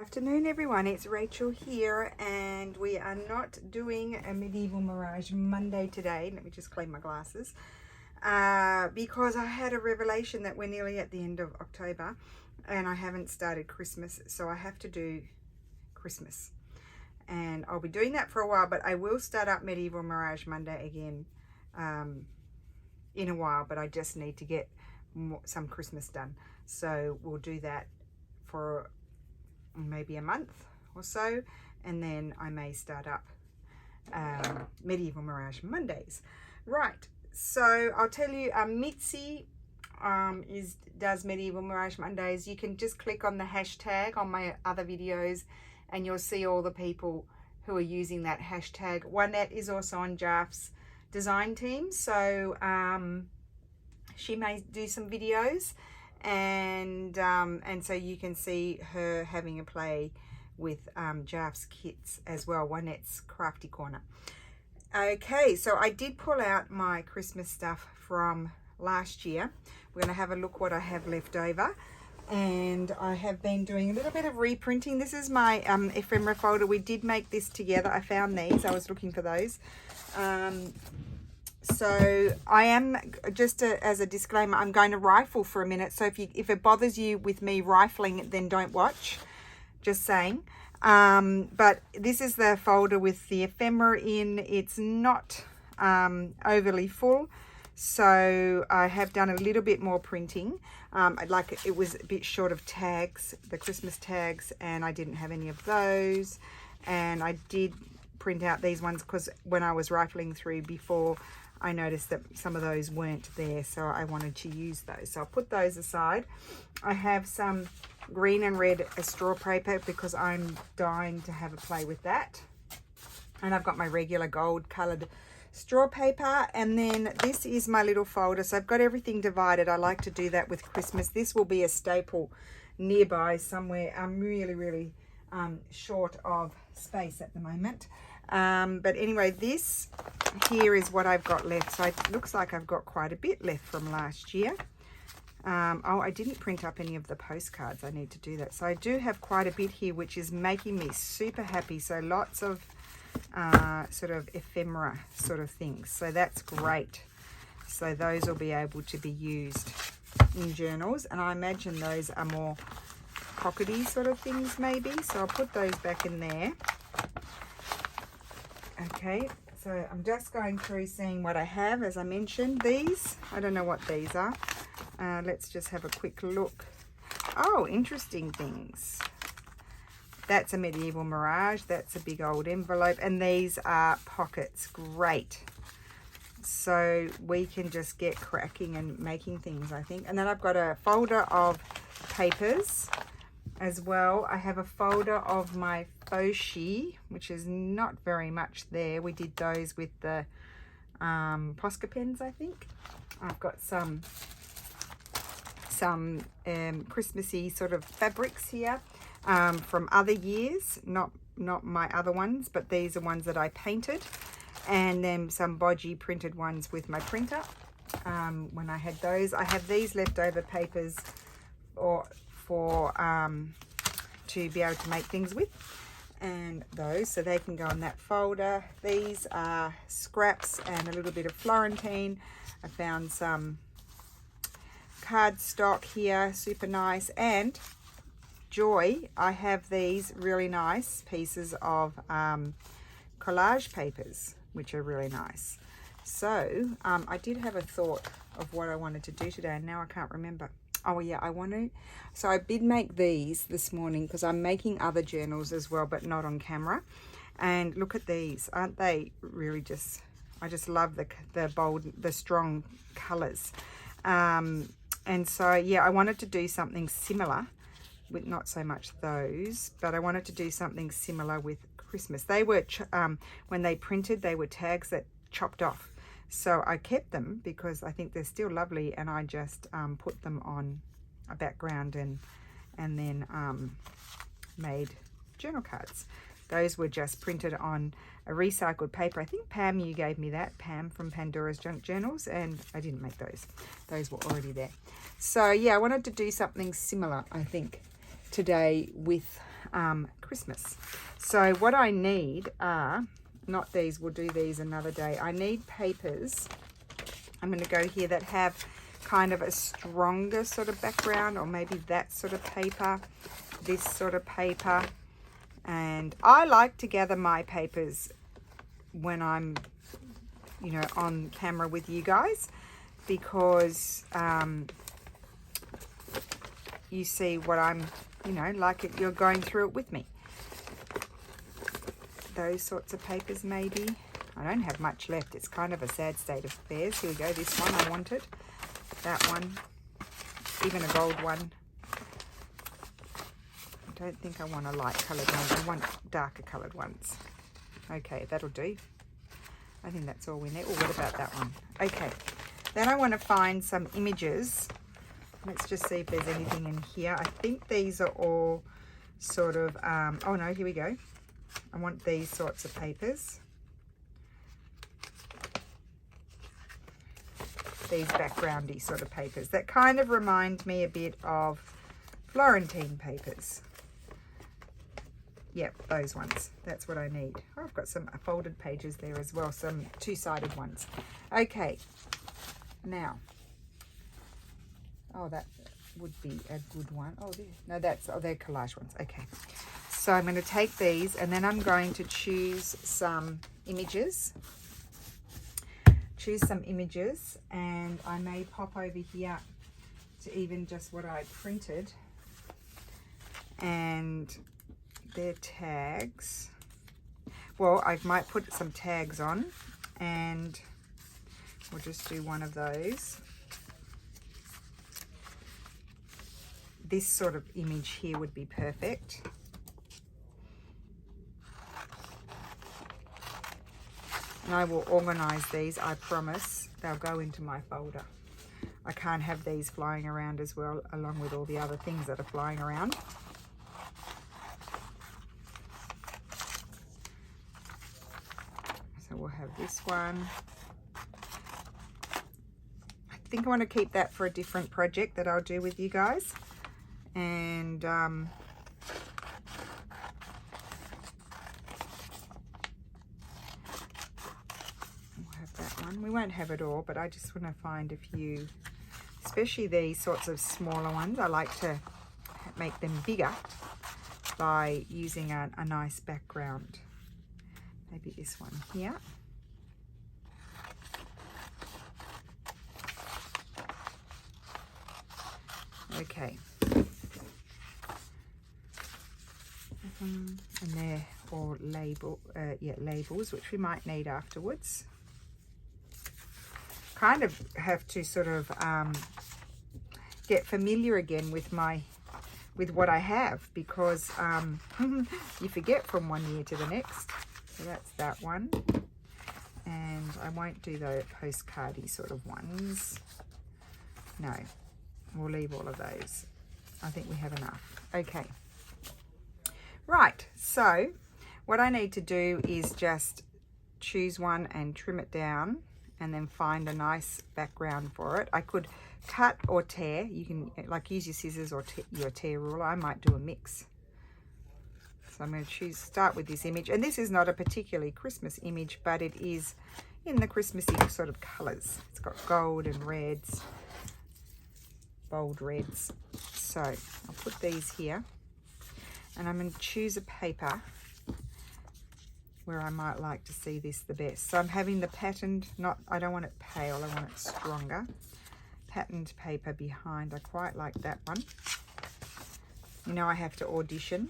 Afternoon everyone, it's Rachel here, and we are not doing a Medieval Mirage Monday today. Let me just clean my glasses because I had a revelation that we're nearly at the end of October and I haven't started Christmas, so I have to do Christmas, and I'll be doing that for a while, but I will start up Medieval Mirage Monday again in a while, but I just need to get some Christmas done, so we'll do that for maybe a month or so, and then I may start up Medieval Mirage Mondays. Right, so I'll tell you, Mitzi does Medieval Mirage Mondays. You can just click on the hashtag on my other videos and you'll see all the people who are using that hashtag. Juanette is also on Jaff's design team, so she may do some videos, and so you can see her having a play with Jaff's kits as well, Juanette's Crafty Corner. Okay, so I did pull out my Christmas stuff from last year. We're going to have a look what I have left over, and I have been doing a little bit of reprinting. This is my ephemera folder. We did make this together. I found these. I was looking for those. So I am, just as a disclaimer, I'm going to rifle for a minute. So if it bothers you with me rifling, then don't watch. Just saying. But this is the folder with the ephemera in. It's not overly full, so I have done a little bit more printing. It was a bit short of tags, the Christmas tags, and I didn't have any of those. And I did print out these ones because when I was rifling through before, I noticed that some of those weren't there, so I wanted to use those. So I'll put those aside. I have some green and red straw paper because I'm dying to have a play with that. And I've got my regular gold coloured straw paper. And then this is my little folder. So I've got everything divided. I like to do that with Christmas. This will be a staple nearby somewhere. I'm really short of space at the moment. But anyway, this here is what I've got left. So it looks like I've got quite a bit left from last year. Oh, I didn't print up any of the postcards. I need to do that. So I do have quite a bit here, which is making me super happy. So lots of sort of ephemera sort of things. So that's great. So those will be able to be used in journals. And I imagine those are more pockety sort of things maybe. So I'll put those back in there. Okay, so I'm just going through seeing what I have. As I mentioned, these, I don't know what these are. Let's just have a quick look. Oh, interesting things. That's a Medieval Mirage. That's a big old envelope. And these are pockets. Great. So we can just get cracking and making things, I think. And then I've got a folder of papers as well. I have a folder of my Foshi, which is not very much there. We did those with the Posca pens, I think. I've got some Christmassy sort of fabrics here from other years, not my other ones, but these are ones that I painted, and then some bodgy printed ones with my printer when I had those. I have these leftover papers to be able to make things with, and those, so they can go in that folder. These are scraps and a little bit of Florentine. I found some cardstock here, super nice, and joy, I have these really nice pieces of collage papers, which are really nice. So I did have a thought of what I wanted to do today, and now I can't remember. Oh yeah, so I did make these this morning because I'm making other journals as well, but not on camera. And look at these, aren't they really just, I just love the bold, the strong colors. And so yeah, I wanted to do something similar with, not so much those, but I wanted to do something similar with Christmas. They were, when they printed, they were tags that chopped off. So I kept them because I think they're still lovely, and I just put them on a background and then made journal cards. Those were just printed on a recycled paper. I think Pam, you gave me that, Pam from Pandora's Junk Journals, and I didn't make those. Those were already there. So yeah, I wanted to do something similar, I think, today with Christmas. So what I need are, not these, we'll do these another day. I need papers. I'm going to go here that have kind of a stronger sort of background, or maybe that sort of paper, this sort of paper. And I like to gather my papers when I'm, you know, on camera with you guys, because you see what I'm, you know, like it, you're going through it with me. Those sorts of papers maybe. I don't have much left. It's kind of a sad state of affairs. Here we go. This one I wanted. That one. Even a gold one. I don't think I want a light coloured one. I want darker coloured ones. Okay, that'll do. I think that's all we need. Oh, what about that one? Okay. Then I want to find some images. Let's just see if there's anything in here. I think these are all sort of, oh no, here we go. I want these sorts of papers. These backgroundy sort of papers that kind of remind me a bit of Florentine papers. Yep, those ones. That's what I need. Oh, I've got some folded pages there as well, some two-sided ones. Okay, now, oh, that would be a good one. Oh, no, they're collage ones. Okay, so I'm going to take these and then I'm going to choose some images. And I may pop over here to even just what I printed, and their tags. Well, I might put some tags on, and we'll just do one of those. This sort of image here would be perfect. And I will organize these, I promise. They'll go into my folder. I can't have these flying around as well, along with all the other things that are flying around. So we'll have this one. I think I want to keep that for a different project that I'll do with you guys. And we won't have it all, but I just want to find a few, especially these sorts of smaller ones. I like to make them bigger by using a nice background. Maybe this one here. Okay. And they're all labels, which we might need afterwards. Kind of have to sort of get familiar again with what I have, because you forget from one year to the next. So that's that one, and I won't do the postcardy sort of ones. No, we'll leave all of those. I think we have enough. Okay, right, so what I need to do is just choose one and trim it down, and then find a nice background for it. I could cut or tear. You can like use your scissors or your tear ruler. I might do a mix. So I'm going to start with this image. And this is not a particularly Christmas image, but it is in the Christmassy sort of colors. It's got gold and reds, bold reds. So I'll put these here, and I'm going to choose a paper where I might like to see this the best. So I'm having the patterned, I don't want it pale, I want it stronger. Patterned paper behind, I quite like that one. You know, I have to audition.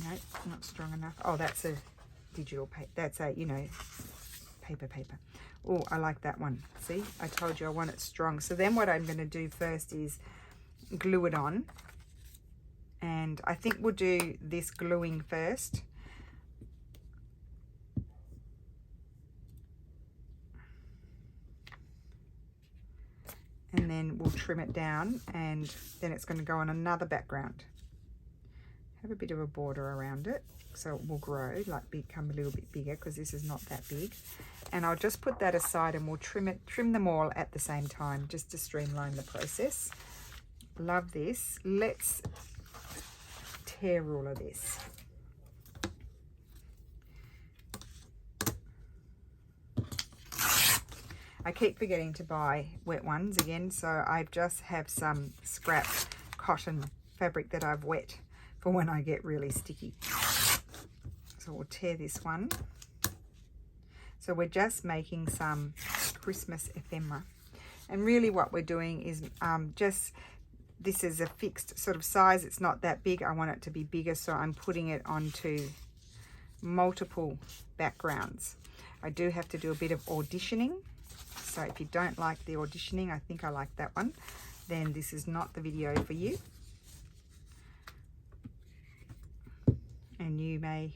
No, not strong enough. Oh, that's a digital paper. That's a, you know, paper. Oh, I like that one. See, I told you I want it strong. So then what I'm going to do first is glue it on. And I think we'll do this gluing first. And then we'll trim it down, and then it's going to go on another background. Have a bit of a border around it so it will grow, like become a little bit bigger, because this is not that big. And I'll just put that aside, and we'll trim them all at the same time, just to streamline the process. Love this. Let's tear all of this. I keep forgetting to buy wet ones again, so I just have some scrap cotton fabric that I've wet for when I get really sticky. So we'll tear this one. So we're just making some Christmas ephemera. And really what we're doing is this is a fixed sort of size. It's not that big. I want it to be bigger, so I'm putting it onto multiple backgrounds. I do have to do a bit of auditioning. So if you don't like the auditioning, I think I like that one, then this is not the video for you. And you may,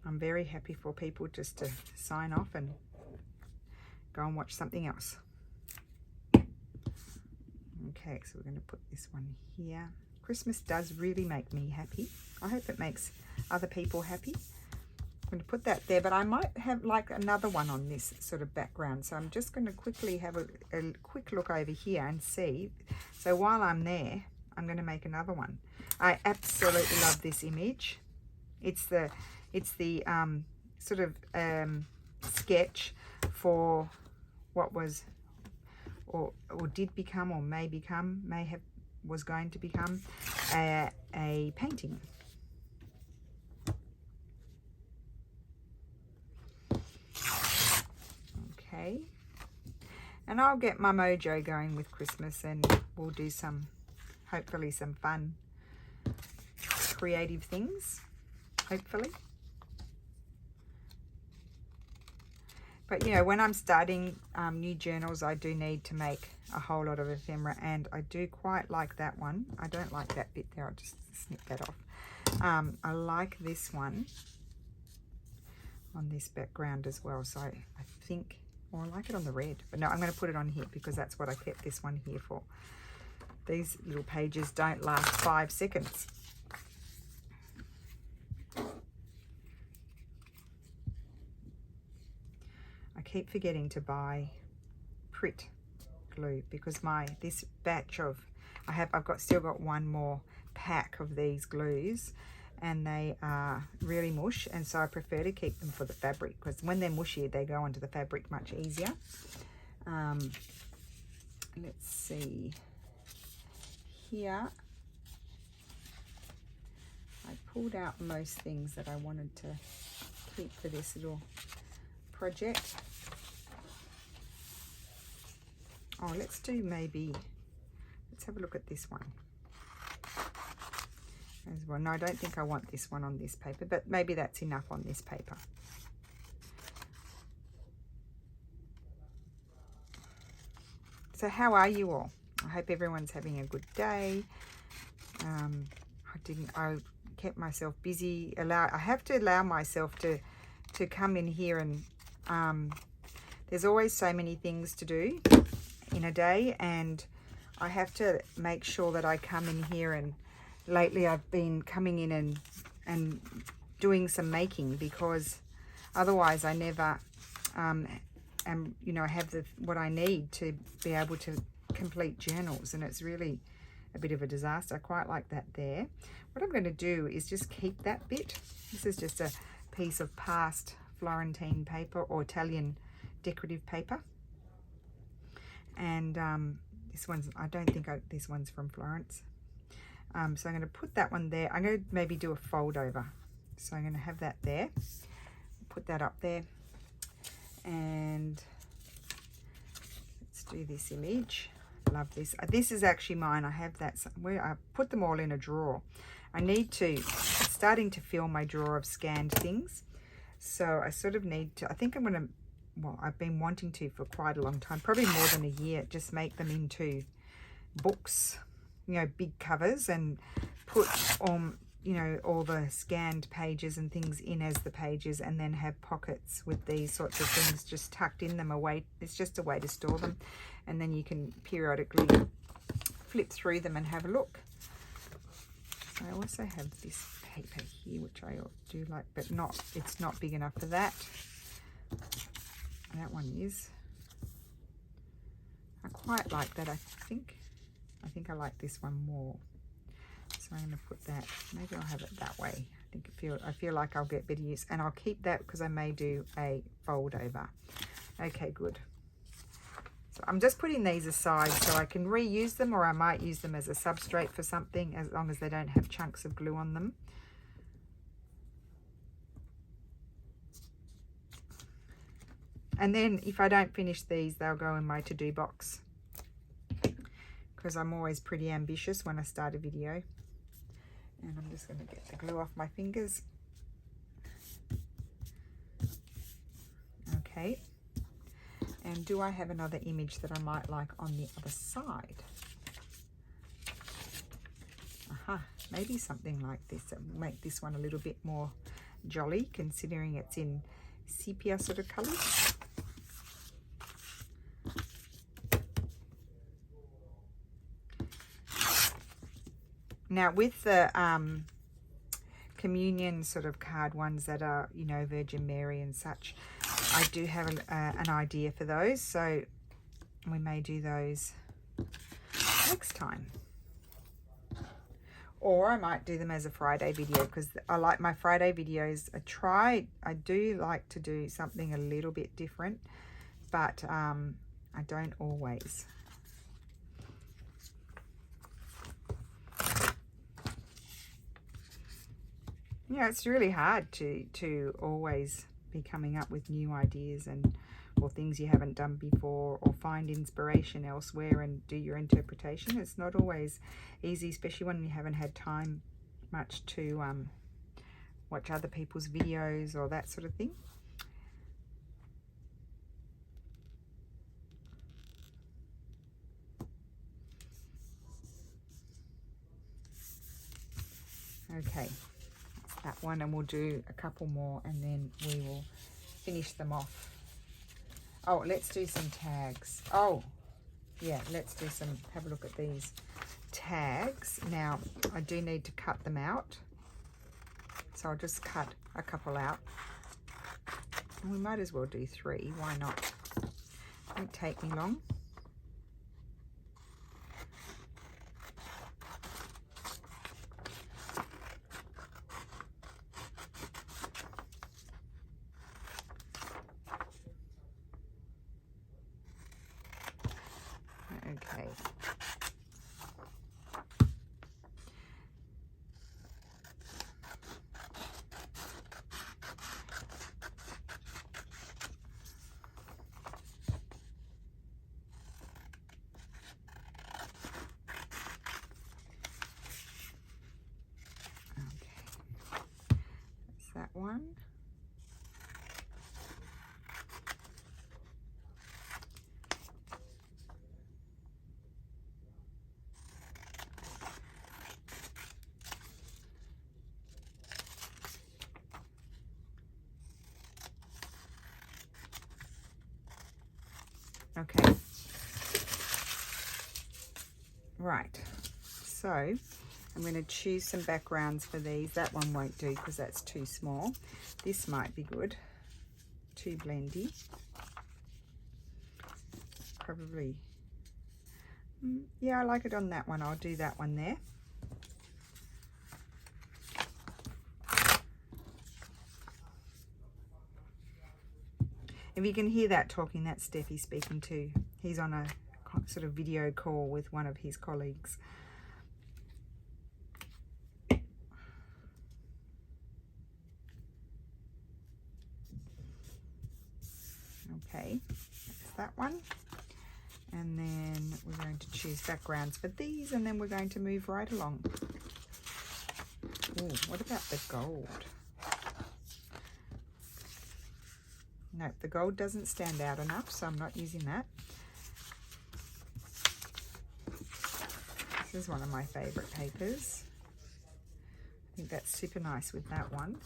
I'm very happy for people just to sign off and go and watch something else. Okay, so we're going to put this one here. Christmas does really make me happy. I hope it makes other people happy. I'm going to put that there, but I might have like another one on this sort of background. So I'm just going to quickly have a quick look over here and see. So while I'm there, I'm going to make another one. I absolutely love this image. It's the sort of sketch for what was or did become or was going to become a painting. Okay, and I'll get my mojo going with Christmas, and we'll do some, hopefully some fun creative things, hopefully. But you know, when I'm starting new journals, I do need to make a whole lot of ephemera, and I do quite like that one. I don't like that bit there, I'll just snip that off. I like this one on this background as well, so I think, or I like it on the red, but no, I'm going to put it on here because that's what I kept this one here for. These little pages don't last 5 seconds. I keep forgetting to buy Prit glue because this batch of I've still got one more pack of these glues, and they are really mush, and so I prefer to keep them for the fabric because when they're mushy they go onto the fabric much easier. Let's see here. I pulled out most things that I wanted to keep for this little project. Oh, let's have a look at this one as well. No, I don't think I want this one on this paper, but maybe that's enough on this paper. So how are you all? I hope everyone's having a good day. I kept myself busy. I have to allow myself to come in here, and there's always so many things to do in a day, and I have to make sure that I come in here, and lately I've been coming in and doing some making, because otherwise I never have what I need to be able to complete journals, and it's really a bit of a disaster. I quite like that there. What I'm going to do is just keep that bit. This is just a piece of past Florentine paper or Italian decorative paper, and this one's, I don't think this one's from Florence. So I'm going to put that one there. I'm going to maybe do a fold over, so I'm going to have that there, put that up there, and let's do this image. Love this. This is actually mine. I have that where I put them all in a drawer. It's starting to fill my drawer of scanned things, so I sort of need to, I think I'm going to, well, I've been wanting to for quite a long time, probably more than a year, just make them into books, big covers, and put all the scanned pages and things in as the pages, and then have pockets with these sorts of things just tucked in them away. It's just a way to store them, and then you can periodically flip through them and have a look. So I also have this paper here, which I do like, but it's not big enough for that. That one is. I quite like that, I think. I think I like this one more. So I'm going to put that, maybe I'll have it that way. I feel like I'll get better use, and I'll keep that because I may do a fold over. Okay, good. So I'm just putting these aside so I can reuse them, or I might use them as a substrate for something, as long as they don't have chunks of glue on them. And then if I don't finish these, they'll go in my to-do box, because I'm always pretty ambitious when I start a video. And I'm just going to get the glue off my fingers. Okay. And do I have another image that I might like on the other side? Aha, maybe something like this that will make this one a little bit more jolly, considering it's in sepia sort of colours. Now with the communion sort of card ones that are, you know, Virgin Mary and such, I do have an idea for those, so we may do those next time. Or I might do them as a Friday video, because I like my Friday videos. I do like to do something a little bit different, but I don't always. Yeah, it's really hard to always be coming up with new ideas or things you haven't done before, or find inspiration elsewhere and do your interpretation. It's not always easy, especially when you haven't had time much to watch other people's videos or that sort of thing. Okay, that's that one, and we'll do a couple more and then we will finish them off. Oh, let's do some tags. Oh, yeah, let's do some, have a look at these tags. Now, I do need to cut them out. So I'll just cut a couple out. And we might as well do 3, why not? Won't take me long. Okay. That's that one. Okay, right, so I'm going to choose some backgrounds for these. That one won't do because that's too small. This might be good, too blendy. Probably, yeah, I like it on that one. I'll do that one there. If you can hear that talking, that's Steffi speaking too. He's on a sort of video call with one of his colleagues. Okay, that's that one. And then we're going to choose backgrounds for these, and then we're going to move right along. Oh, what about the gold? Nope, the gold doesn't stand out enough, so I'm not using that. This is one of my favorite papers. I think that's super nice with that one.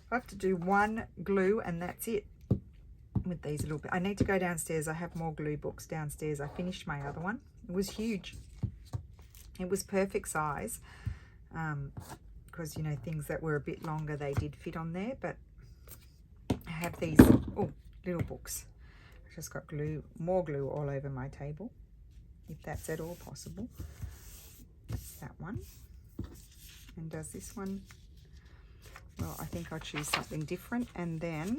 I have to do one glue and that's it with these little bit. I need to go downstairs. I have more glue books downstairs. I finished my other one. It was huge. It was perfect size, because, you know, things that were a bit longer, they did fit on there, but I have these little books. I just got glue, more glue all over my table. if that's at all possible. That's that one. And does this one, well, I think I'll choose something different. And then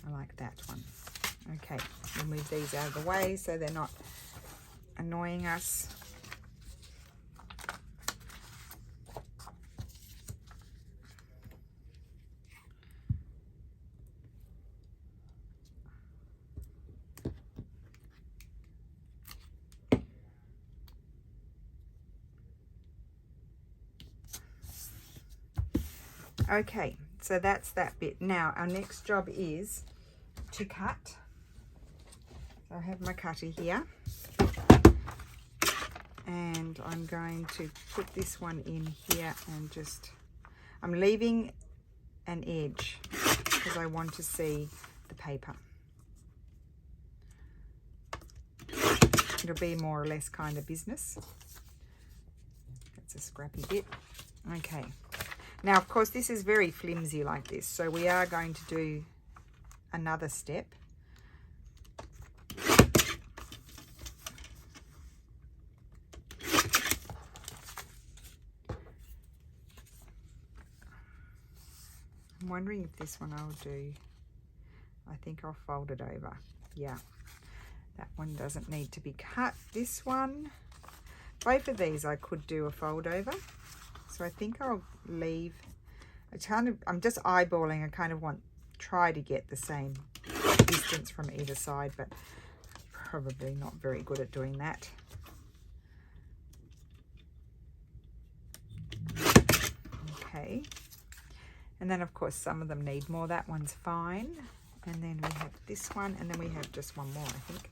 I like that one. Okay, we'll move these out of the way so they're not annoying us. Okay, so that's that bit. Now our next job is to cut. So I have my cutter here, and I'm going to put this one in here and just, I'm leaving an edge because I want to see the paper. It'll be more or less kind of business. That's a scrappy bit. Okay. Now, of course, this is very flimsy like this, so we are going to do another step. I'm wondering if this one I'll do, I think I'll fold it over. Yeah, that one doesn't need to be cut. This one, both of these I could do a fold over. So I think I'll leave, I'm just eyeballing. I kind of try to get the same distance from either side, but probably not very good at doing that. Okay. And then of course some of them need more. That one's fine. And then we have this one, and then we have just one more, I think.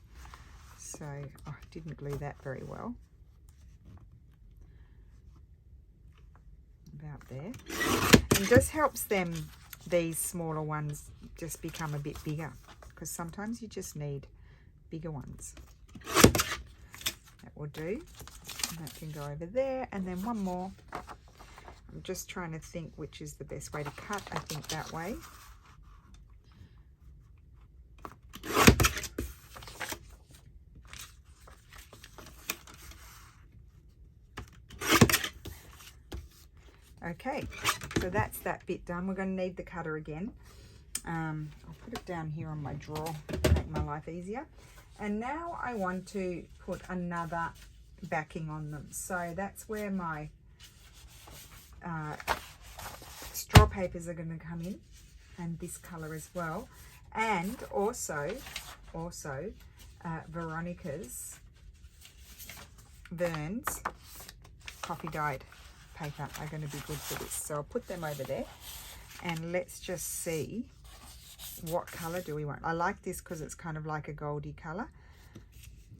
So I didn't glue that very well. About there. And just helps them, these smaller ones, just become a bit bigger, because sometimes you just need bigger ones. That will do. And that can go over there. And then one more. I'm just trying to think which is the best way to cut. I think that way. Okay, so that's that bit done. We're going to need the cutter again. I'll put it down here on my drawer to make my life easier. And now I want to put another backing on them. So that's where my straw papers are going to come in, and this color as well. And also Vern's coffee dyed paper are going to be good for this. So I'll put them over there, and let's just see what color do we want. I like this because it's kind of like a goldy color,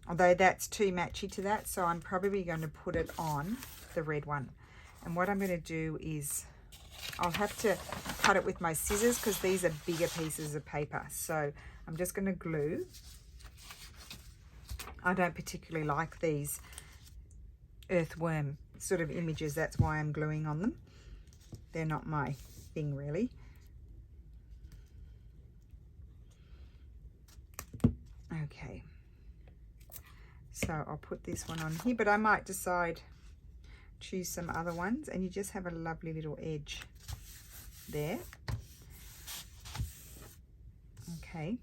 although that's too matchy to that, so I'm probably going to put it on the red one. And what I'm going to do is I'll have to cut it with my scissors because these are bigger pieces of paper. So I'm just going to glue. I don't particularly like these earthworm sort of images, that's why I'm gluing on them. They're not my thing really. Okay, so I'll put this one on here, but I might choose some other ones, and you just have a lovely little edge there. Okay,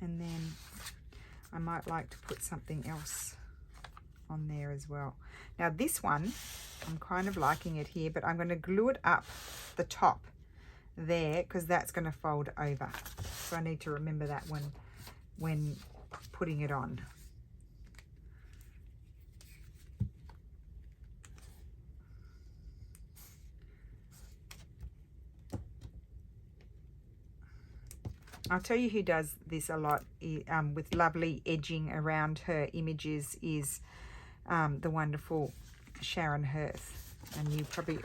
and then I might like to put something else on there as well. Now this one, I'm kind of liking it here, but I'm going to glue it up the top there because that's going to fold over. So I need to remember that when putting it on. I'll tell you who does this a lot with lovely edging around her images is the wonderful Sharon Hearth, and you probably,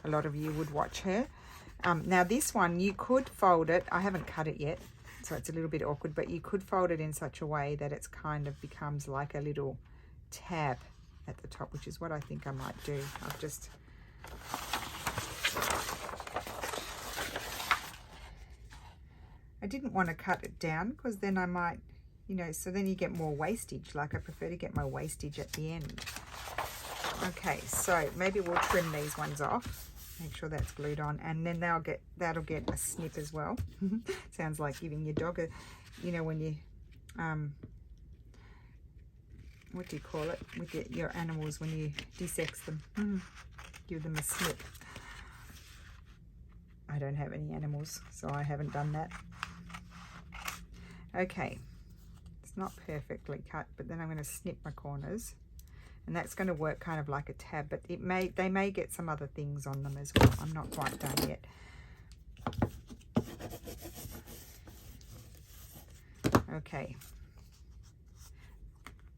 a lot of you would watch her. Now this one, you could fold it. I haven't cut it yet, so it's a little bit awkward, but you could fold it in such a way that it's kind of becomes like a little tab at the top, which is what I think I might do. I've just I didn't want to cut it down because then I might, you know, so then you get more wastage. Like I prefer to get my wastage at the end. Okay, so maybe we'll trim these ones off. Make sure that's glued on, and then that'll get a snip as well. Sounds like giving your dog a, you know, when you what do you call it with your animals when you desex them? Give them a snip. I don't have any animals, so I haven't done that. Okay, it's not perfectly cut, but then I'm going to snip my corners, and that's going to work kind of like a tab, but they may get some other things on them as well. I'm not quite done yet. Okay,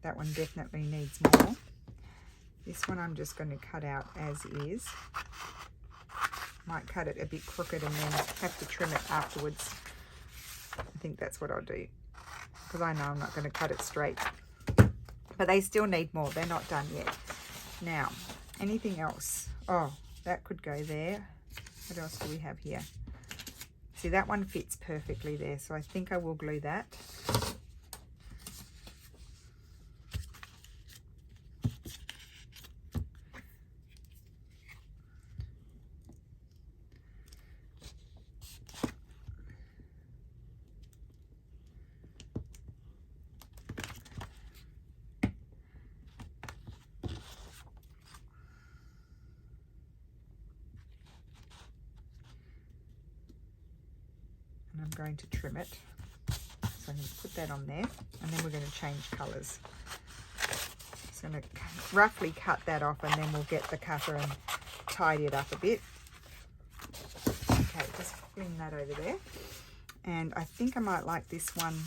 that one definitely needs more. This one I'm just going to cut out as is. Might cut it a bit crooked and then have to trim it afterwards. I think that's what I'll do, because I know I'm not going to cut it straight. But they still need more. They're not done yet. Now, anything else? Oh, that could go there. What else do we have here? See, that one fits perfectly there, so I think I will glue that. I'm going to trim it, so I'm going to put that on there, and then we're going to change colours. So I'm going to roughly cut that off, and then we'll get the cutter and tidy it up a bit. Okay, just fling that over there, and I think I might like this one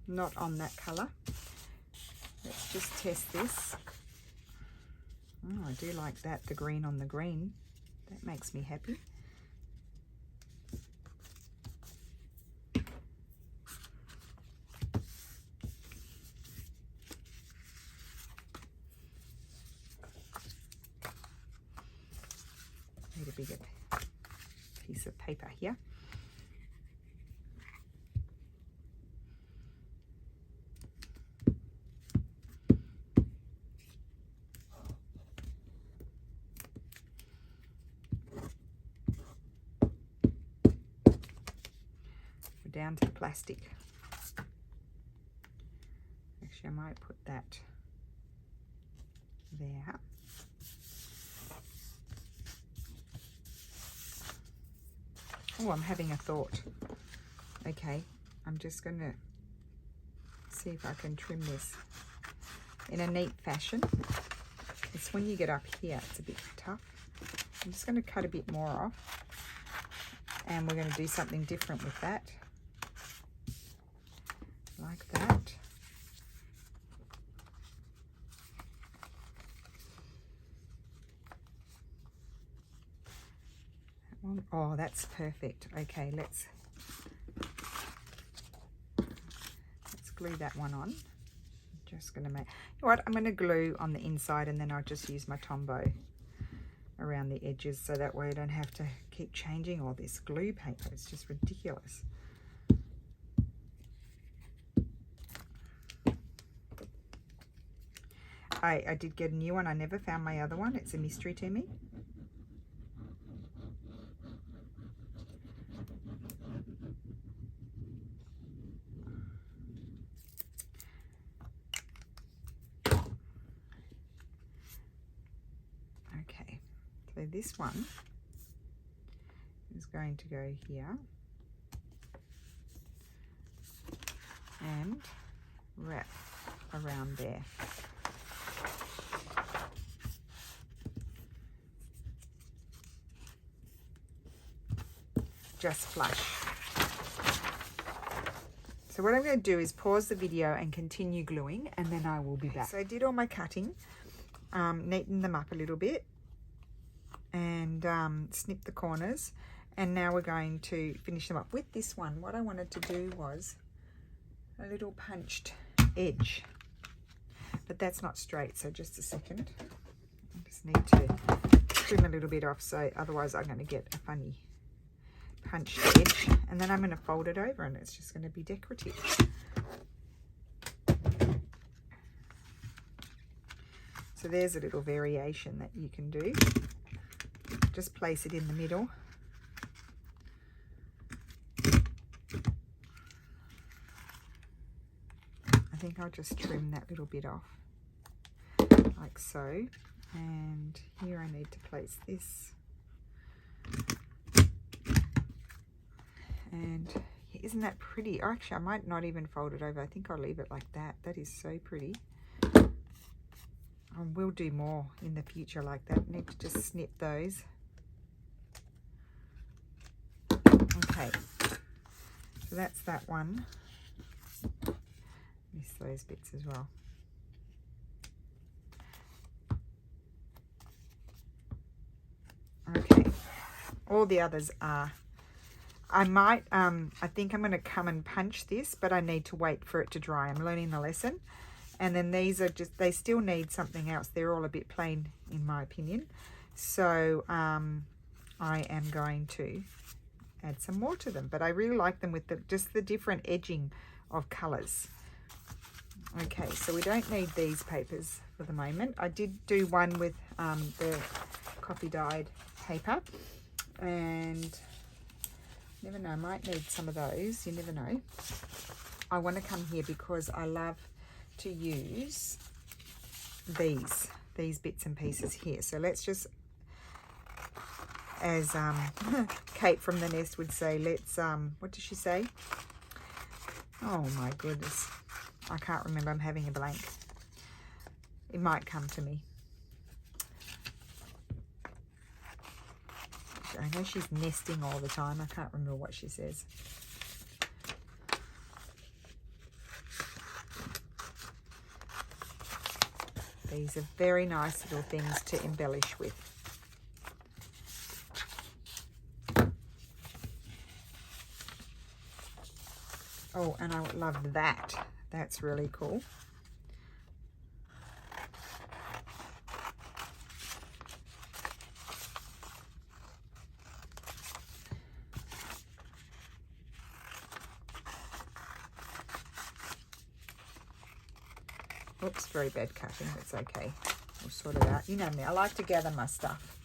not on that colour. Let's just test this. Oh, I do like that, the green on the green. That makes me happy. Need a bigger piece of paper here. We're down to the plastic. Actually, I might put that there. Oh, I'm having a thought. Okay, I'm just going to see if I can trim this in a neat fashion. It's when you get up here, it's a bit tough. I'm just going to cut a bit more off, and we're going to do something different with that. Like that. Oh, that's perfect. Okay, let's glue that one on. I'm just going to make, you know what, I'm going to glue on the inside, and then I'll just use my Tombow around the edges, so that way I don't have to keep changing all this glue paper. It's just ridiculous. I did get a new one. I never found my other one. It's a mystery to me. Okay, so this one is going to go here and wrap around there. Just flush. So what I'm going to do is pause the video and continue gluing, and then I will be back. So I did all my cutting, neaten them up a little bit, and snip the corners, and now we're going to finish them up with this one. What I wanted to do was a little punched edge, but that's not straight, so just a second. I just need to trim a little bit off, so otherwise I'm going to get a funny punched edge, and then I'm going to fold it over and it's just going to be decorative. So there's a little variation that you can do. Just place it in the middle. I think I'll just trim that little bit off, like so. And here I need to place this. And isn't that pretty? Actually, I might not even fold it over. I think I'll leave it like that. That is so pretty. I will do more in the future like that. Need to just snip those. Okay, so that's that one. Miss those bits as well. Okay, all the others are. I might, I think I'm going to come and punch this, but I need to wait for it to dry. I'm learning the lesson. And then these are just, they still need something else. They're all a bit plain in my opinion. So I am going to add some more to them. But I really like them with just the different edging of colours. Okay, so we don't need these papers for the moment. I did do one with the coffee dyed paper. And never know, I might need some of those. You never know. I want to come here because I love to use these bits and pieces here. So let's just, as Kate from the Nest would say, let's what does she say? Oh my goodness, I can't remember. I'm having a blank. It might come to me. I know she's nesting all the time. I can't remember what she says. These are very nice little things to embellish with. Oh, and I love that. That's really cool. Oops, very bad cutting. It's okay. We'll sort it out. You know me, I like to gather my stuff.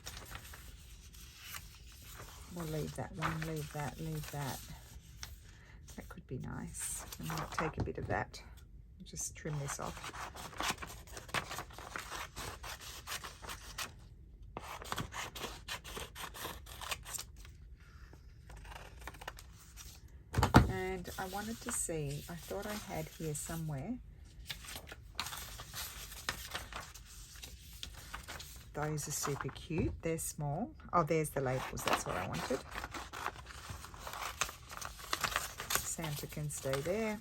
We'll leave that one, leave that, leave that. That could be nice. I might take a bit of that. Just trim this off. And I wanted to see, I thought I had here somewhere. Those are super cute. They're small. Oh, there's the labels. That's what I wanted. Santa can stay there.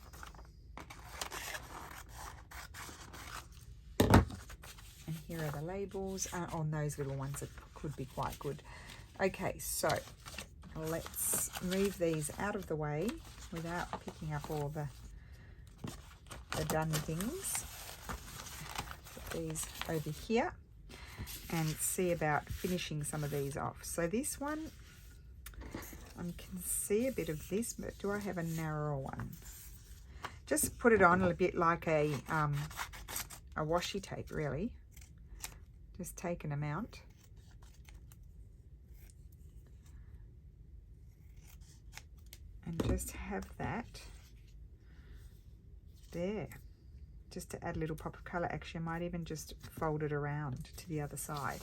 And here are the labels on those little ones that could be quite good. Okay, so let's move these out of the way without picking up all the done things. Put these over here and see about finishing some of these off. So this one, I can see a bit of this, but do I have a narrower one? Just put it on a bit like a washi tape, really. Just take an amount. And just have that there. Just to add a little pop of colour. Actually, I might even just fold it around to the other side.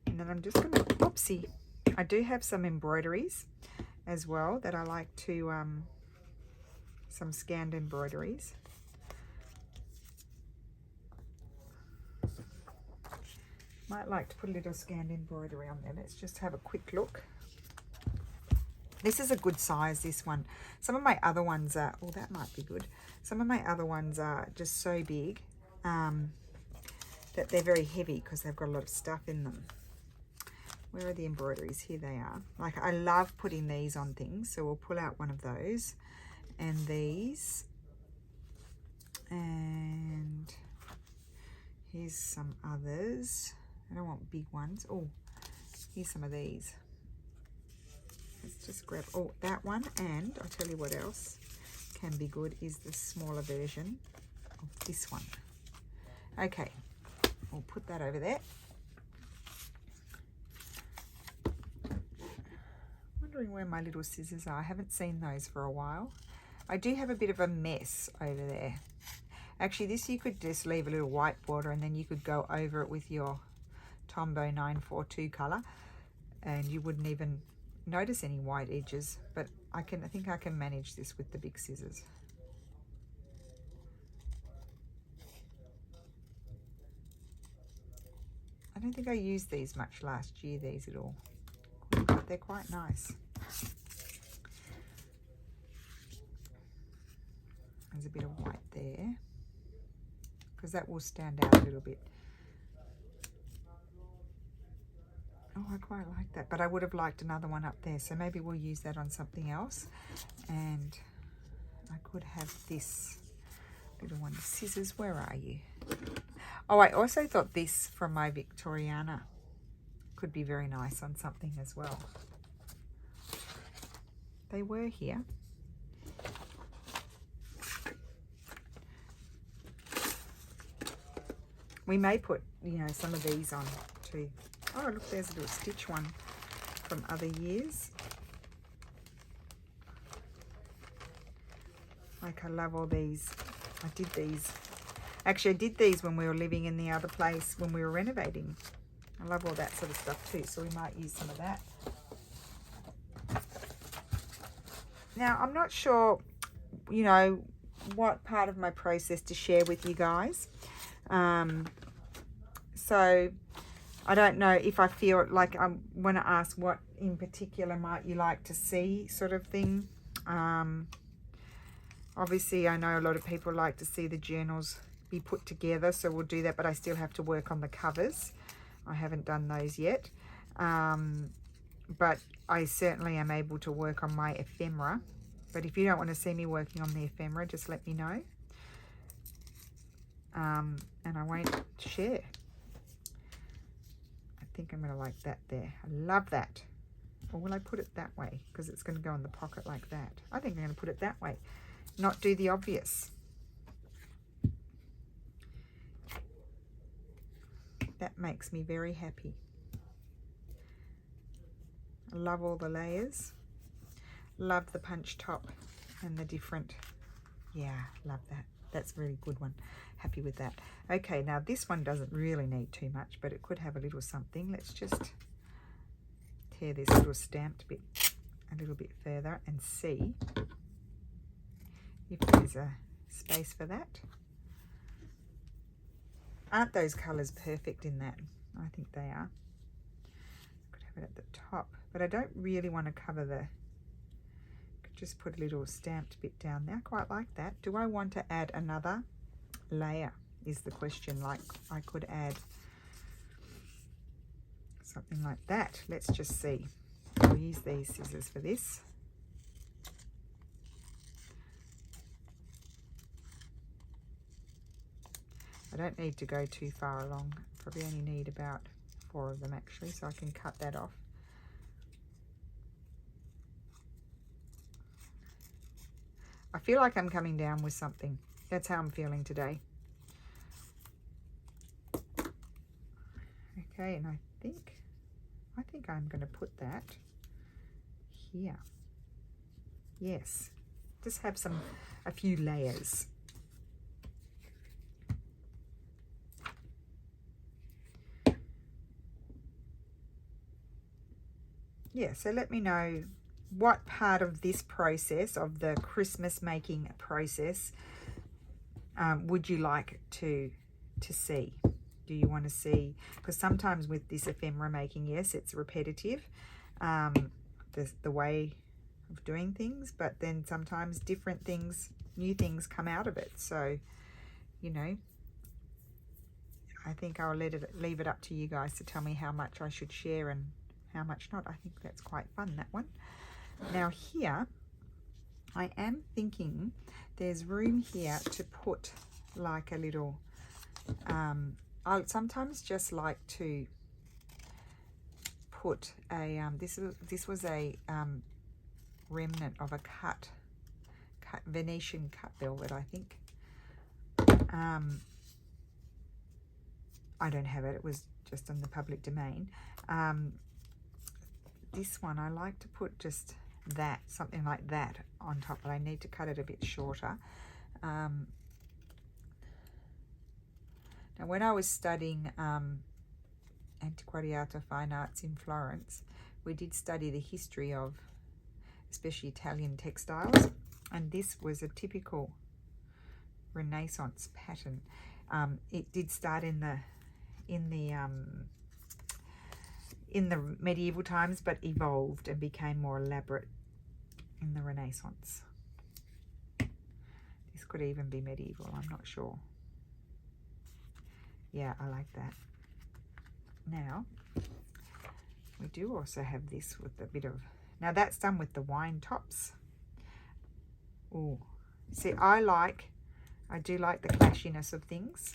And then I'm just going to, oopsie, I do have some embroideries as well that I like to, some scanned embroideries. Might like to put a little scanned embroidery on there. Let's just have a quick look. This is a good size, this one. Some of my other ones are, oh, that might be good. Some of my other ones are just so big that they're very heavy because they've got a lot of stuff in them. Where are the embroideries? Here they are. Like, I love putting these on things, so we'll pull out one of those and these. And Here's some others. I don't want big ones. Oh, here's some of these. Let's just grab, oh, that one, and I'll tell you what else can be good is the smaller version of this one. Okay, we'll put that over there. Wondering where my little scissors are. I haven't seen those for a while. I do have a bit of a mess over there. Actually, this you could just leave a little white border and then you could go over it with your Tombow 942 colour and you wouldn't even notice any white edges, but I think I can manage this with the big scissors. I don't think I used these much last year, these at all, but they're quite nice. There's a bit of white there because that will stand out a little bit. Oh, I quite like that, but I would have liked another one up there, so maybe we'll use that on something else. And I could have this little one. Scissors, where are you? Oh, I also thought this from my Victoriana could be very nice on something as well. They were here. We may put, you know, some of these on too. Oh, look, there's a little stitch one from other years. Like, I love all these. I did these. Actually, I did these when we were living in the other place when we were renovating. I love all that sort of stuff too, so we might use some of that. Now, I'm not sure, you know, what part of my process to share with you guys. So I don't know if I feel like I want to ask what in particular might you like to see, sort of thing. Obviously, I know a lot of people like to see the journals be put together, so we'll do that, but I still have to work on the covers. I haven't done those yet. But I certainly am able to work on my ephemera. But if you don't want to see me working on the ephemera, just let me know. And I won't share. I think I'm going to like that there. I love that. Or will I put it that way? Because it's going to go in the pocket like that. I think I'm going to put it that way. Not do the obvious. That makes me very happy. I love all the layers. Love the punch top and the different, yeah, love that. That's a really good one. Happy with that. Okay, now this one doesn't really need too much, but it could have a little something. Let's just tear this little stamped bit a little bit further and see if there's a space for that. Aren't those colours perfect in that? I think they are. Could have it at the top, but I don't really want to cover the, could just put a little stamped bit down there. I quite like that. Do I want to add another layer is the question. Like, I could add something like that. Let's just see. I'll use these scissors for this. I don't need to go too far along. I probably only need about 4 of them actually, so I can cut that off. I feel like I'm coming down with something. That's how I'm feeling today. Okay, and I think I'm going to put that here. Yes, just have a few layers. Yeah, so let me know what part of this process, of the Christmas making process, would you like to see? Do you want to see, because sometimes with this ephemera making, yes, it's repetitive, the way of doing things, but then sometimes different things, new things come out of it. So, you know, I think I'll leave it up to you guys to tell me how much I should share and how much not. I think that's quite fun, that one. Now here, I am thinking there's room here to put like a little I sometimes just like to put a this was a remnant of a cut Venetian cut velvet, I think. I don't have it, it was just on the public domain. This one I like to put just that, something like that on top, but I need to cut it a bit shorter. Now when I was studying Antiquariato Fine Arts in Florence, we did study the history of especially Italian textiles, and this was a typical Renaissance pattern. It did start in the medieval times, but evolved and became more elaborate in the Renaissance. This could even be medieval, I'm not sure. Yeah, I like that. Now, we do also have this with a bit of, now that's done with the wine tops. Oh, see, I do like the clashiness of things.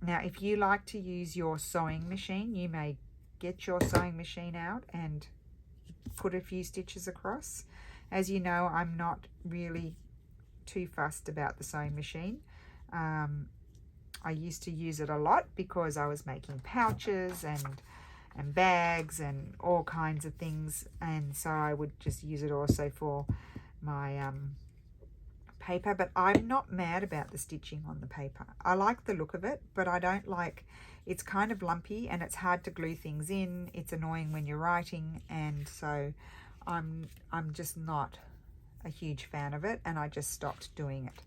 Now, if you like to use your sewing machine, you may get your sewing machine out and put a few stitches across. As you know, I'm not really too fussed about the sewing machine. I used to use it a lot because I was making pouches and bags and all kinds of things, and so I would just use it also for my paper. But I'm not mad about the stitching on the paper. I like the look of it, but I don't like, it's kind of lumpy and it's hard to glue things in. It's annoying when you're writing, and so I'm just not a huge fan of it, and I just stopped doing it.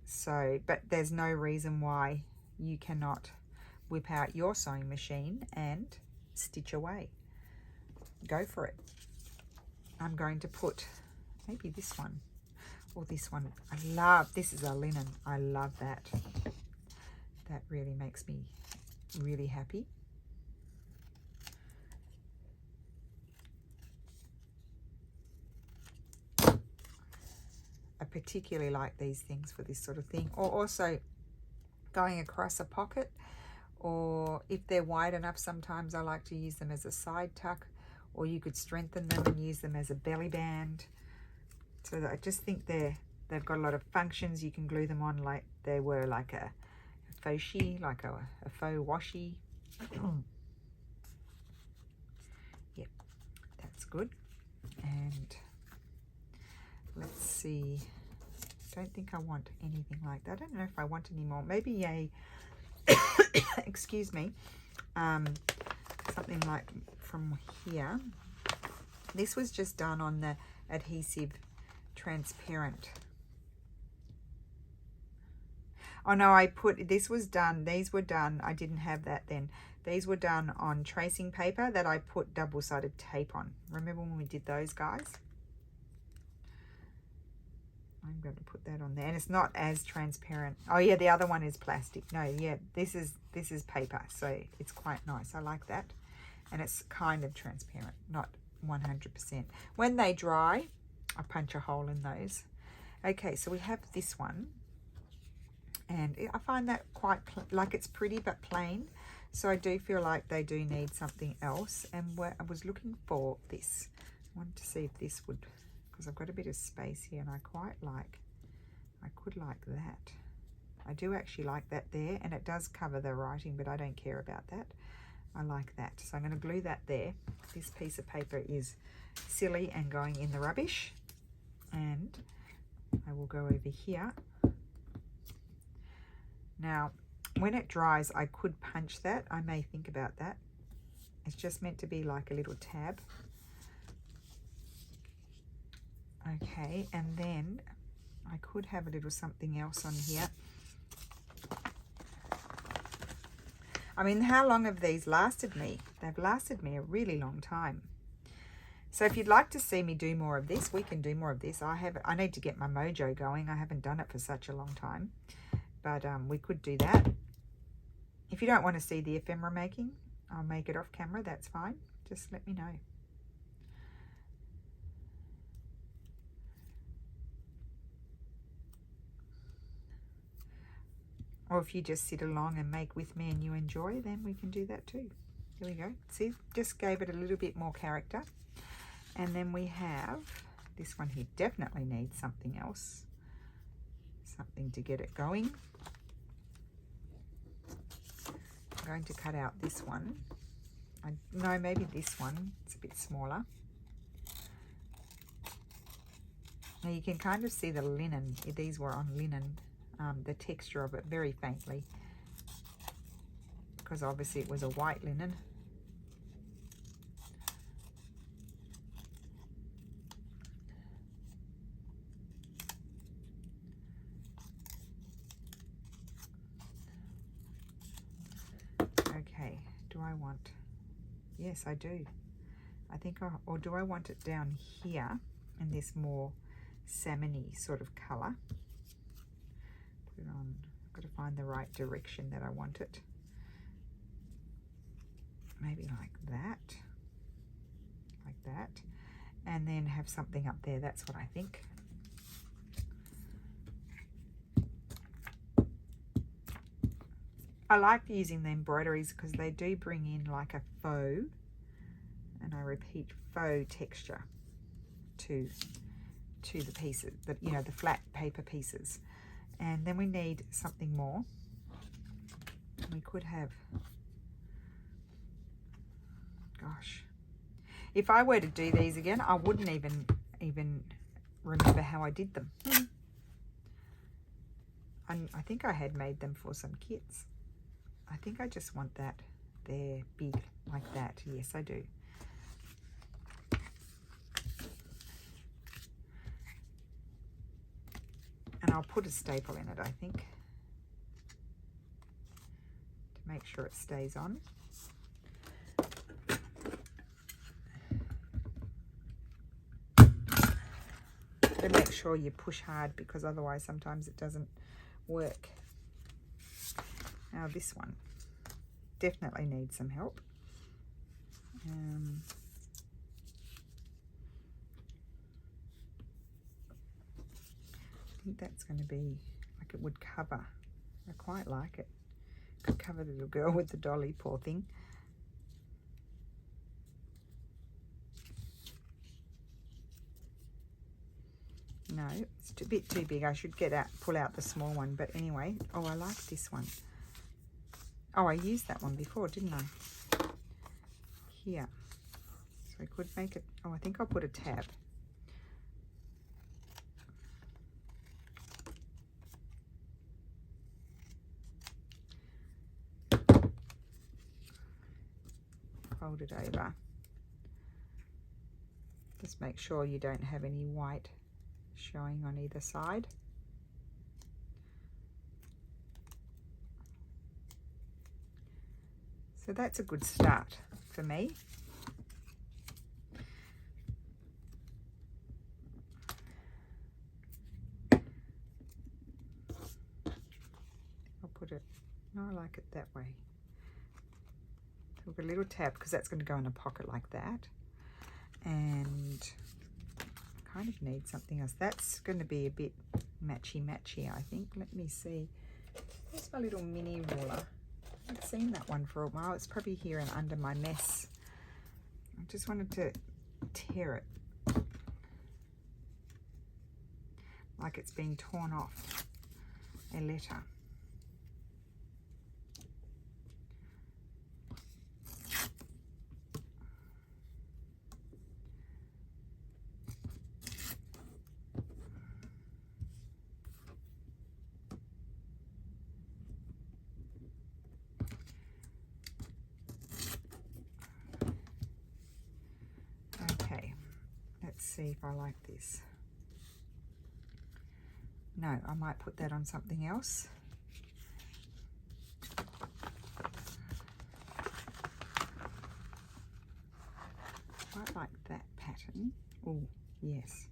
So, but there's no reason why you cannot whip out your sewing machine and stitch away. Go for it. I'm going to put maybe this one or this one. I love, this is a linen. I love that. That really makes me really happy. I particularly like these things for this sort of thing, or also going across a pocket, or if they're wide enough, sometimes I like to use them as a side tuck, or you could strengthen them and use them as a belly band. So that I just think they've got a lot of functions. You can glue them on like they were like a fauxi, like a faux washi. Yep, that's good. And let's see, don't think I want anything like that. I don't know if I want any more. Maybe a excuse me, something like from here. This was just done on the adhesive transparent. Oh no, I put, this was done, these were done, I didn't have that then. These were done on tracing paper that I put double-sided tape on. Remember when we did those, guys? I'm going to put that on there, and it's not as transparent. Oh yeah, the other one is plastic. No, yeah, this is paper, so it's quite nice. I like that, and it's kind of transparent, not 100%. When they dry, I punch a hole in those. Okay, so we have this one, and I find that quite like it's pretty but plain. So I do feel like they do need something else, and I was looking for this. I wanted to see if this would, because I've got a bit of space here, and I could like that. I do actually like that there, and it does cover the writing, but I don't care about that. I like that. So I'm going to glue that there. This piece of paper is silly and going in the rubbish, and I will go over here. Now, when it dries, I could punch that. I may think about that. It's just meant to be like a little tab. Okay, and then I could have a little something else on here. I mean, how long have these lasted me? They've lasted me a really long time. So if you'd like to see me do more of this, we can do more of this. I need to get my mojo going. I haven't done it for such a long time, but we could do that. If you don't want to see the ephemera making, I'll make it off camera. That's fine. Just let me know. Or if you just sit along and make with me and you enjoy, then we can do that too. There we go. See, just gave it a little bit more character. And then we have this one here. Definitely needs something else. Something to get it going. I'm going to cut out this one. No, maybe this one. It's a bit smaller. Now you can kind of see the linen. These were on linen. The texture of it very faintly, because obviously it was a white linen. Okay, do I want, yes I do. I think, or do I want it down here in this more salmony sort of colour? Put it on, I've got to find the right direction that I want it. Maybe like that, and then have something up there. That's what I think. I like using the embroideries because they do bring in like a faux, and I repeat, faux texture to the pieces, that, you know, the flat paper pieces. And then we need something more. We could have, gosh, if I were to do these again, I wouldn't even remember how I did them. And I think I had made them for some kits. I think I just want that there big like that. Yes, I do. And I'll put a staple in it, I think, to make sure it stays on. So make sure you push hard, because otherwise sometimes it doesn't work. Now this one definitely needs some help. I think that's going to be like, it would cover. I quite like it. Could cover the little girl with the dolly, poor thing. No, it's a bit too big. I should pull out the small one. But anyway, oh, I like this one. Oh, I used that one before, didn't I? Here. So I could make it, oh, I think I'll put a tab. Fold it over. Just make sure you don't have any white showing on either side. So that's a good start for me. I'll put it, no, I like it that way. Look, a little tab, because that's going to go in a pocket like that. And I kind of need something else. That's going to be a bit matchy, I think. Let me see. Where's my little mini ruler? I haven't seen that one for a while. It's probably here and under my mess. I just wanted to tear it. Like it's been torn off a letter. See if I like this. No, I might put that on something else. Quite like that pattern. Oh, yes.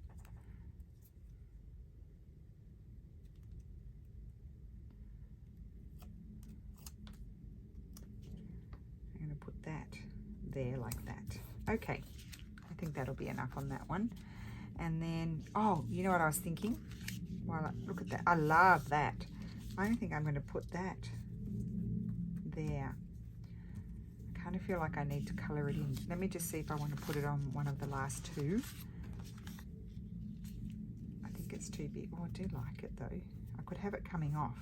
I'm going to put that there like that. Okay. I think that'll be enough on that one. And then, oh, you know what I was thinking? Well, look at that. I love that. I don't think I'm going to put that there. I kind of feel like I need to colour it in. Let me just see if I want to put it on one of the last two. I think it's too big. Oh, I do like it though. I could have it coming off.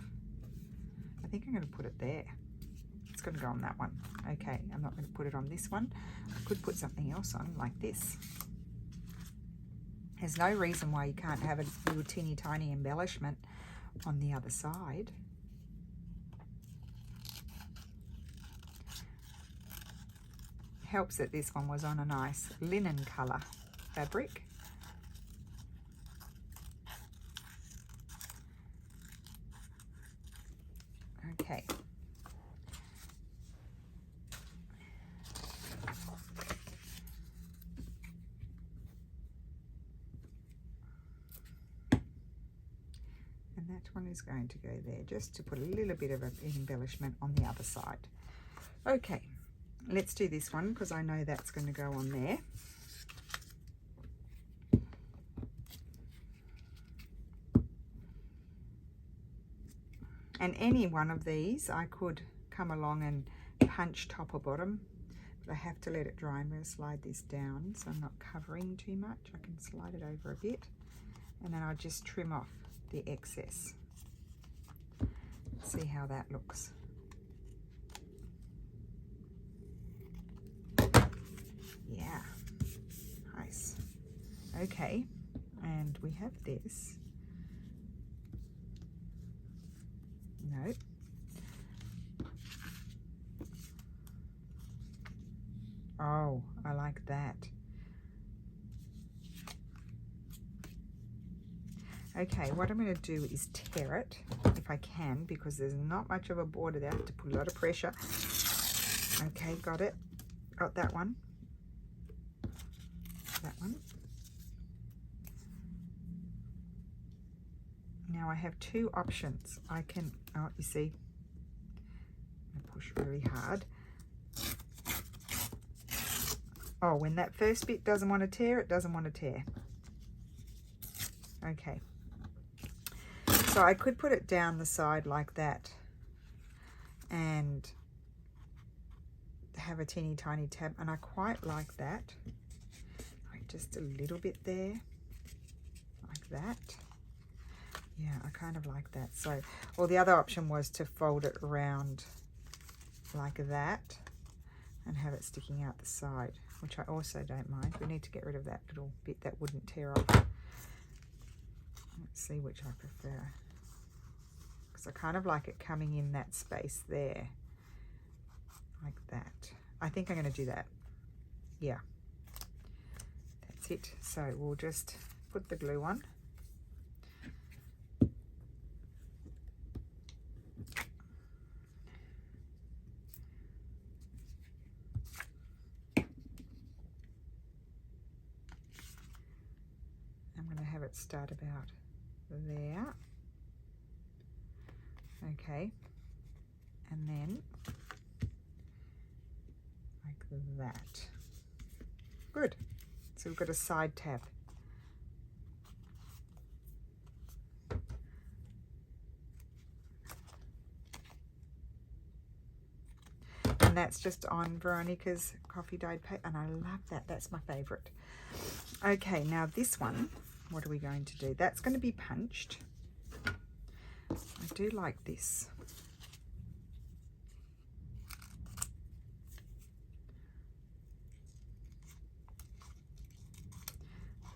I think I'm going to put it there. It's going to go on that one. Okay, I'm not going to put it on this one. I could put something else on like this. There's no reason why you can't have a little teeny tiny embellishment on the other side. Helps that this one was on a nice linen colour fabric. Okay. And that one is going to go there, just to put a little bit of an embellishment on the other side. Okay, let's do this one because I know that's going to go on there. And any one of these I could come along and punch top or bottom, but I have to let it dry. I'm going to slide this down so I'm not covering too much. I can slide it over a bit and then I'll just trim off the excess. See how that looks. Yeah, nice. Okay, and we have this. No. Oh, I like that. Okay, what I'm going to do is tear it, if I can, because there's not much of a border there. I have to put a lot of pressure. Okay, got it. Got that one. That one. Now I have two options. I can, oh, you see, I push really hard. Oh, when that first bit doesn't want to tear, it doesn't want to tear. Okay. So I could put it down the side like that and have a teeny tiny tab, and I quite like that. Like just a little bit there, like that. Yeah, I kind of like that. So, well, the other option was to fold it around like that and have it sticking out the side, which I also don't mind. We need to get rid of that little bit that wouldn't tear off. Let's see which I prefer, because I kind of like it coming in that space there, like that. I think I'm going to do that. Yeah, that's it. So we'll just put the glue on. I'm going to have it start about there. Okay, and then like that. Good. So we've got a side tab. And that's just on Veronica's coffee dyed paper, and I love that. That's my favorite. Okay, now this one, what are we going to do? That's going to be punched. I do like this.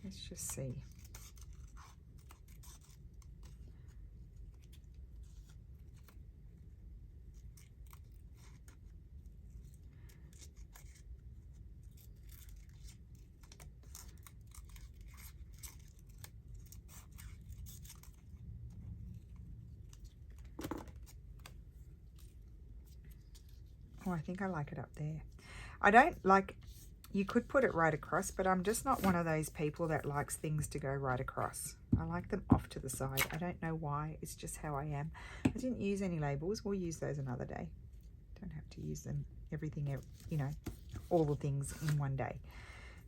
Let's just see. Oh, I think I like it up there. I don't like, you could put it right across, but I'm just not one of those people that likes things to go right across. I like them off to the side. I don't know why. It's just how I am. I didn't use any labels. We'll use those another day. Don't have to use them, everything, you know, all the things in one day.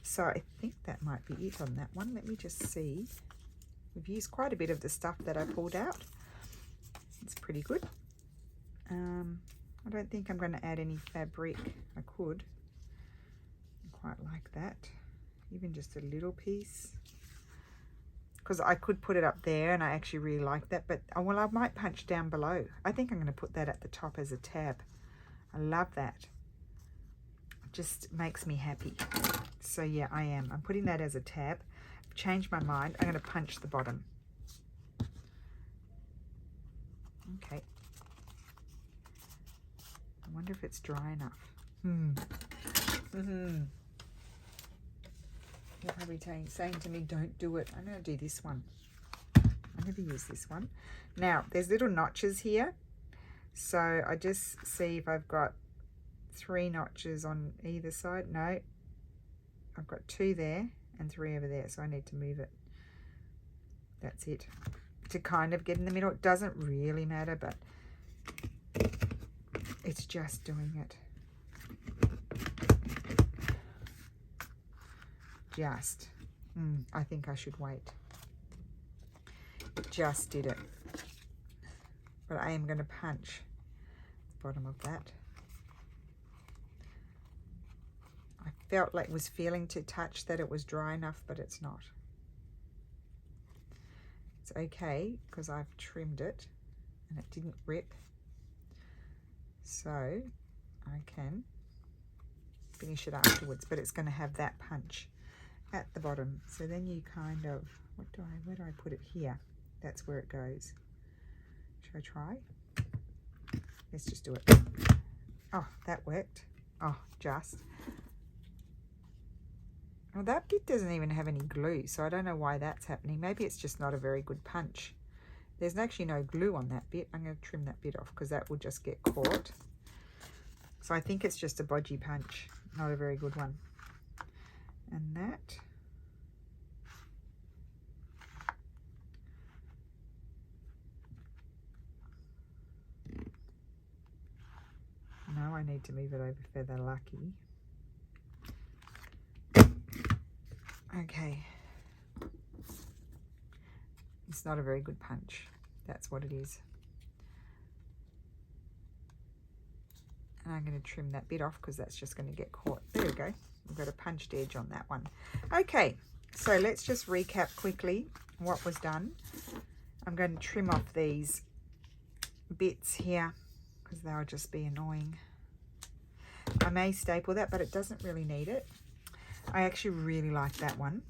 So I think that might be it on that one. Let me just see. We've used quite a bit of the stuff that I pulled out. It's pretty good. I don't think I'm going to add any fabric. I could. I quite like that. Even just a little piece. Because I could put it up there, and I actually really like that. But, oh, well, I might punch down below. I think I'm going to put that at the top as a tab. I love that. It just makes me happy. So, yeah, I am. I'm putting that as a tab. I've changed my mind. I'm going to punch the bottom. Okay. I wonder if it's dry enough. You're probably saying to me, don't do it. I'm going to do this one. I never use this one. Now, there's little notches here. So I just see if I've got 3 notches on either side. No, I've got 2 there and 3 over there. So I need to move it. That's it. To kind of get in the middle. It doesn't really matter, but it's just doing it. Just. I think I should wait. It just did it. But I am going to punch the bottom of that. I felt like it was feeling to touch that it was dry enough, but it's not. It's okay because I've trimmed it and it didn't rip. So I can finish it afterwards, but it's going to have that punch at the bottom. So then you kind of, where do I put it? Here. That's where it goes. Should I try? Let's just do it. Oh, that worked. Oh, just. Well, that bit doesn't even have any glue, so I don't know why that's happening. Maybe it's just not a very good punch. There's actually no glue on that bit. I'm going to trim that bit off because that will just get caught. So I think it's just a bodgy punch, not a very good one. And that. Now I need to move it over Feather Lucky. Okay. It's not a very good punch. That's what it is. And I'm going to trim that bit off because that's just going to get caught. There we go. We've got a punched edge on that one. Okay, so let's just recap quickly what was done. I'm going to trim off these bits here because they'll just be annoying. I may staple that, but it doesn't really need it. I actually really like that one,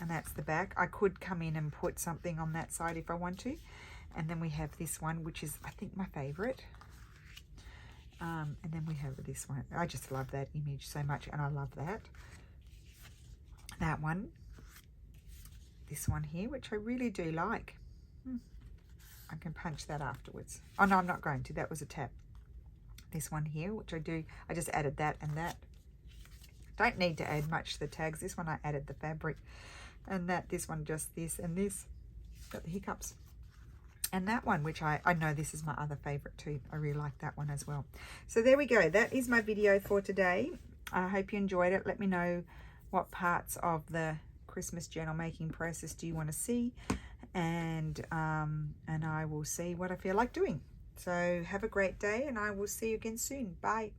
and that's the back. I could come in and put something on that side if I want to. And then we have this one, which is, I think, my favorite. And then we have this one. I just love that image so much, and I love that. That one. This one here, which I really do like. I can punch that afterwards. Oh, no, I'm not going to. That was a tap. This one here, which I do. I just added that and that. Don't need to add much to the tags. This one I added the fabric. And that, this one just this and this. Got the hiccups. And that one, which I know this is my other favorite too. I really like that one as well. So there we go. That is my video for today. I hope you enjoyed it. Let me know what parts of the Christmas journal making process do you want to see. And I will see what I feel like doing. So have a great day, and I will see you again soon. Bye.